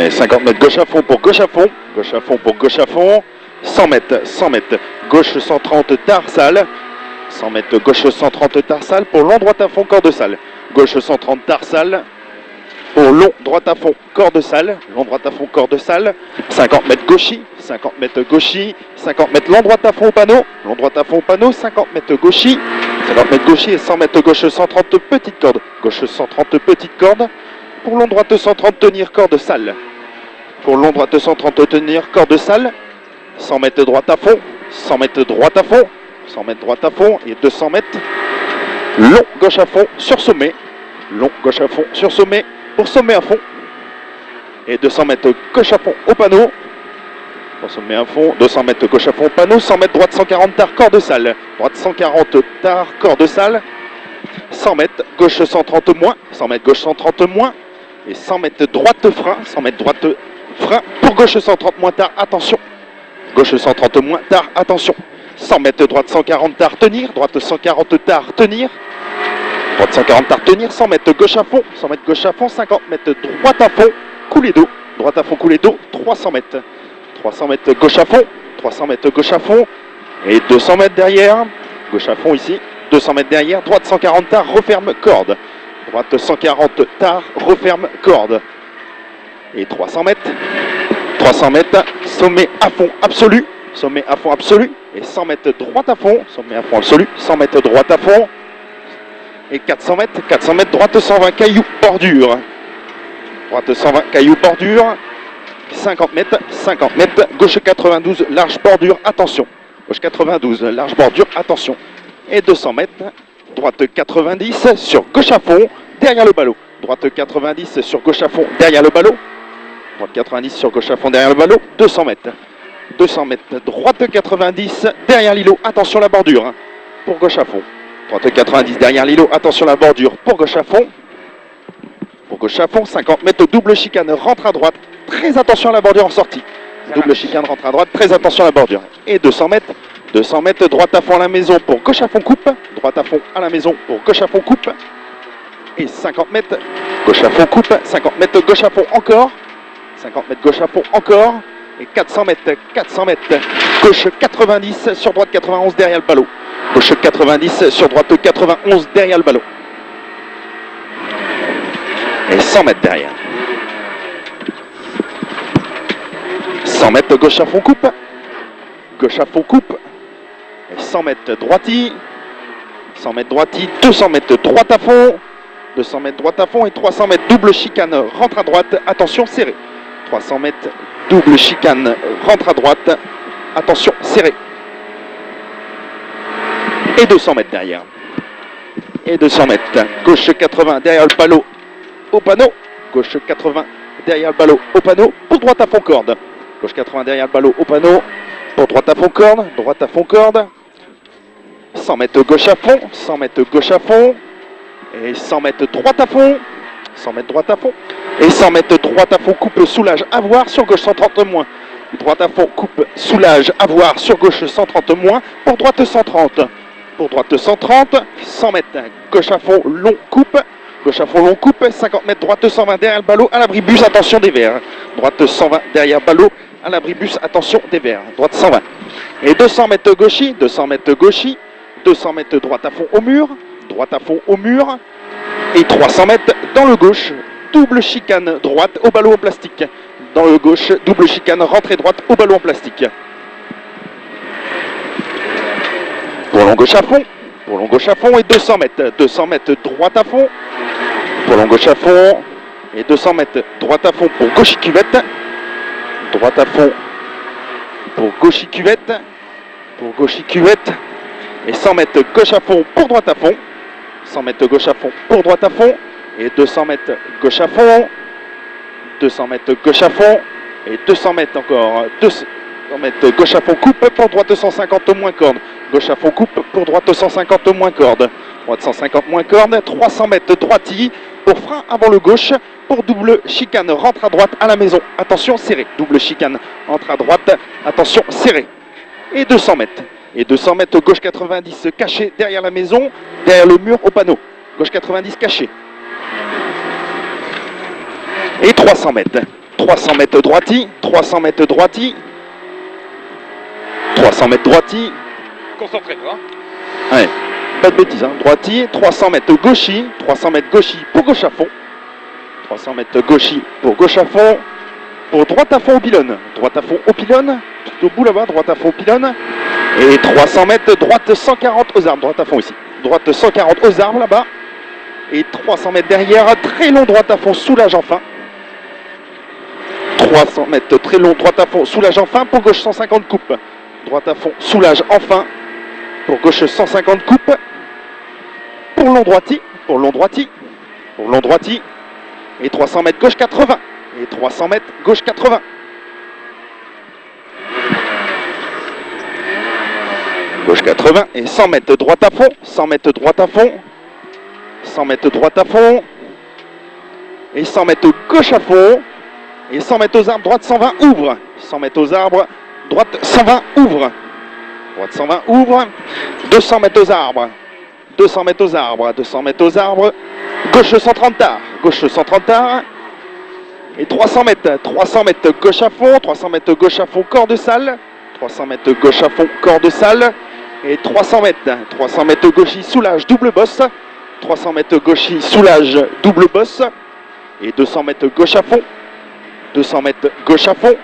Et 50 mètres gauche à fond pour gauche à fond. Gauche à fond pour gauche à fond. 100 mètres, 100 mètres. Gauche 130 tarsal. 100 mètres gauche 130 tarsal pour long droite à fond, corde salle. Gauche 130 tarsal. Pour long droite à fond, corde salle. Long droite à fond, corde salle. 50 mètres gauchis. 50 mètres gauchis. 50 mètres long droite à fond au panneau. Long droite à fond au panneau. 50 mètres gauchis. 50 mètres gauchis et 100 mètres gauche 130 petites cordes. Gauche 130 petites cordes. Pour long droite 130 tenir corde salle. Pour long droite 130 tenir corde salle. 100 mètres droite à fond. 100 mètres droite à fond. 100 mètres droite à fond et 200 mètres. Long gauche à fond sur sommet. Long gauche à fond sur sommet. Pour sommet à fond. Et 200 mètres gauche à fond au panneau. Pour sommet à fond. 200 mètres gauche à fond au panneau. 100 mètres droite 140 tard corde salle. Droite 140 tard corde salle. 100 mètres gauche 130 moins. 100 mètres gauche 130 moins. Et 100 mètres droite frein. 100 mètres droite frein. Pour gauche 130 moins tard. Attention. Gauche 130 moins tard. Attention. 100 mètres droite 140 tard tenir. Droite 140 tard tenir. Droite 140 tard tenir. 100 mètres gauche à fond. 100 mètres gauche à fond. 50 mètres droite à fond. Couler d'eau. Droite à fond couler d'eau. 300 mètres. 300 mètres gauche à fond. 300 mètres gauche à fond. Et 200 mètres derrière. Gauche à fond ici. 200 mètres derrière. Droite 140 tard. Referme corde. Droite 140 tard. Referme corde. Et 300 mètres. 300 mètres. Sommet à fond absolu. Sommet à fond absolu. Et 100 mètres droite à fond. Sommet à fond absolu. 100 mètres droite à fond. Et 400 mètres. 400 mètres droite 120 cailloux bordure. Droite 120 cailloux bordure. 50 mètres. 50 mètres. Gauche 92 large bordure. Attention. Gauche 92 large bordure. Attention. Et 200 mètres. Droite 90 sur gauche à fond. Derrière le ballot. Droite 90 sur gauche à fond. Derrière le ballot. Droite 90 sur gauche à fond. Derrière le ballot. 200 mètres. 200 mètres. Droite 90 derrière l'îlot. Attention la bordure. Pour gauche à fond. Droite 90 derrière l'îlot. Attention la bordure. Pour gauche à fond. Pour gauche à fond. 50 mètres. Double chicane. Rentre à droite. Très attention à la bordure en sortie. Double chicane. Rentre à droite. Très attention à la bordure. Et 200 mètres. 200 mètres. Droite à fond à la maison. Pour gauche à fond coupe. Droite à fond à la maison. Pour gauche à fond coupe. Et 50 mètres. Gauche à fond coupe. 50 mètres. Gauche à fond encore. 50 mètres gauche à fond encore. Et 400 mètres, 400 mètres, gauche 90 sur droite 91 derrière le ballot. Gauche 90 sur droite 91 derrière le ballot. Et 100 mètres derrière. 100 mètres gauche à fond coupe. Gauche à fond coupe. Et 100 mètres droiti. 100 mètres droiti, 200 mètres droite à fond. 200 mètres droite à fond et 300 mètres double chicane rentre à droite. Attention serré. 300 mètres double chicane rentre à droite. Attention serré. Et 200 mètres derrière. Et 200 mètres. Gauche 80 derrière le ballot au panneau. Gauche 80 derrière le ballot au panneau. Pour droite à fond corde. Gauche 80 derrière le ballot au panneau. Pour droite à fond corde. Droite à fond corde. 100 mètres gauche à fond. 100 mètres gauche à fond. Et 100 mètres droite à fond. 100 mètres droite à fond. Et 100 mètres droite à fond, coupe, soulage, avoir sur gauche 130 moins. Droite à fond, coupe, soulage, avoir sur gauche 130 moins. Pour droite 130. Pour droite 130. 100 mètres gauche à fond, long, coupe. Gauche à fond, long, coupe. 50 mètres droite 120 derrière le ballot. À l'abri bus, attention des verts. Droite 120 derrière ballot. À l'abri bus, attention des verts. Droite 120. Et 200 mètres gauchis. 200 mètres gauchis. 200 mètres droite à fond au mur. Droite à fond au mur. Et 300 mètres dans le gauche, double chicane droite au ballon en plastique. Dans le gauche, double chicane rentrée droite au ballon en plastique. Pour long gauche à fond et 200 mètres. 200 mètres droite à fond. Pour long gauche à fond et 200 mètres droite à fond pour gauche cuvette. Droite à fond pour gauche cuvette. Pour gauche cuvette. Et 100 mètres gauche à fond pour droite à fond. 100 mètres gauche à fond pour droite à fond. Et 200 mètres gauche à fond. 200 mètres gauche à fond. Et 200 mètres encore. 200 mètres gauche à fond coupe pour droite 150 moins corde. Gauche à fond coupe pour droite 150 moins corde. Droite 150 moins corde. 300 mètres droiti pour frein avant le gauche. Pour double chicane rentre à droite à la maison. Attention serré. Double chicane entre à droite. Attention serré. Et 200 mètres. Et 200 mètres gauche 90 caché derrière la maison, derrière le mur au panneau. Gauche 90 caché. Et 300 mètres. 300 mètres droiti, 300 mètres droiti, 300 mètres droiti. Concentré, toi. Ouais, pas de bêtises, hein. Droiti, 300 mètres gauchi, 300 mètres gauchi pour gauche à fond. 300 mètres gauchi pour gauche à fond. Pour droite à fond au pylône. Droite à fond au pylône. Tout au bout là-bas, droite à fond au pylône. Et 300 mètres, droite 140 aux arbres. Droite à fond ici. Droite 140 aux arbres là-bas. Et 300 mètres derrière, très long droite à fond, soulage enfin. 300 mètres, très long droite à fond, soulage enfin. Pour gauche 150 coupe. Droite à fond, soulage enfin. Pour gauche 150 coupe. Pour long droiti. Pour long droiti. Pour long droiti. Et 300 mètres gauche 80. Et 300 mètres gauche 80. Gauche 80 et 100 mètres droite à fond. 100 mètres droite à fond. 100 mètres droite à fond. Et 100 mètres gauche à fond. Et 100 mètres aux arbres, droite 120, ouvre. 100 mètres aux arbres, droite 120, ouvre. Droite 120, ouvre. 200 mètres aux arbres. 200 mètres aux arbres. 200 mètres aux arbres. Gauche 130 tard. Gauche 130 tard. Et 300 mètres. 300 mètres gauche à fond. 300 mètres gauche à fond, corps de salle. 300 mètres gauche à fond, corps de salle. Et 300 mètres. 300 mètres gauchi, soulage, double bosse. 300 mètres gauchi, soulage, double bosse. Et 200 mètres gauche à fond. 200 mètres gauche à fond.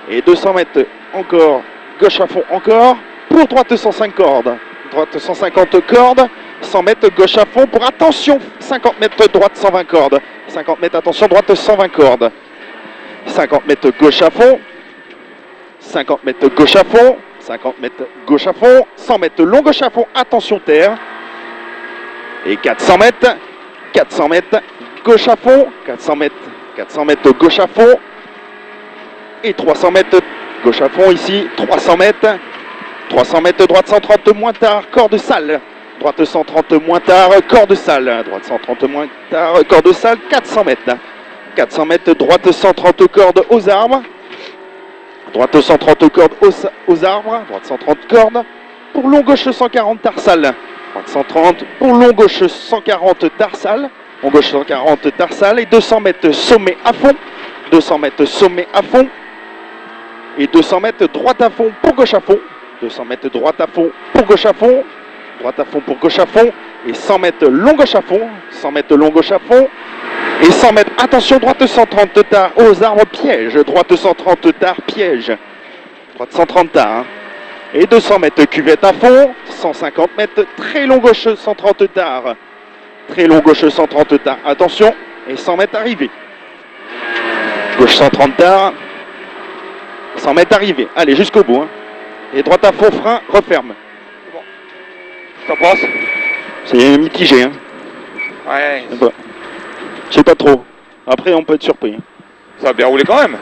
Et 200 mètres encore gauche à fond encore. Pour droite 105 cordes. Droite 150 cordes. 100 mètres gauche à fond pour attention. 50 mètres droite 120 cordes. 50 mètres attention droite 120 cordes. 50 mètres gauche à fond. 50 mètres gauche à fond. 50 mètres gauche à fond. 100 mètres long gauche à fond. Attention terre. Et 400 mètres. 400 mètres gauche à fond. 400 mètres. 400 mètres gauche à fond. Et 300 mètres gauche à fond ici. 300 mètres. 300 mètres droite 130 moins tard. Corps de salle. Droite 130 moins tard. Corps de salle. Droite 130 moins tard. Corps de salle. 400 mètres. 400 mètres droite 130 cordes aux arbres. Droite 130 cordes aux arbres. Droite 130 cordes. Pour long gauche 140 tarsal. Droite 130. Pour long gauche 140 tarsal. Long gauche 140 tarsal. Et 200 mètres sommet à fond. 200 mètres sommet à fond. Et 200 mètres droite à fond pour gauche à fond. 200 mètres droite à fond pour gauche à fond. Droite à fond pour gauche à fond. Et 100 mètres long gauche à fond. 100 mètres long gauche à fond. Et 100 mètres, attention, droite 130 tard aux arbres, piège. Droite 130 tard, piège. Droite 130 tard. Hein. Et 200 mètres cuvette à fond. 150 mètres, très long gauche 130 tard. Très long gauche 130 tard. Attention. Et 100 mètres arrivée. Gauche 130 tard. 100 mètres arrivée. Allez, jusqu'au bout. Hein. Et droite à fond, frein, referme. Bon. Ça passe. C'est mitigé. Hein. Ouais. Je sais pas trop. Après, on peut être surpris. Ça a bien roulé quand même.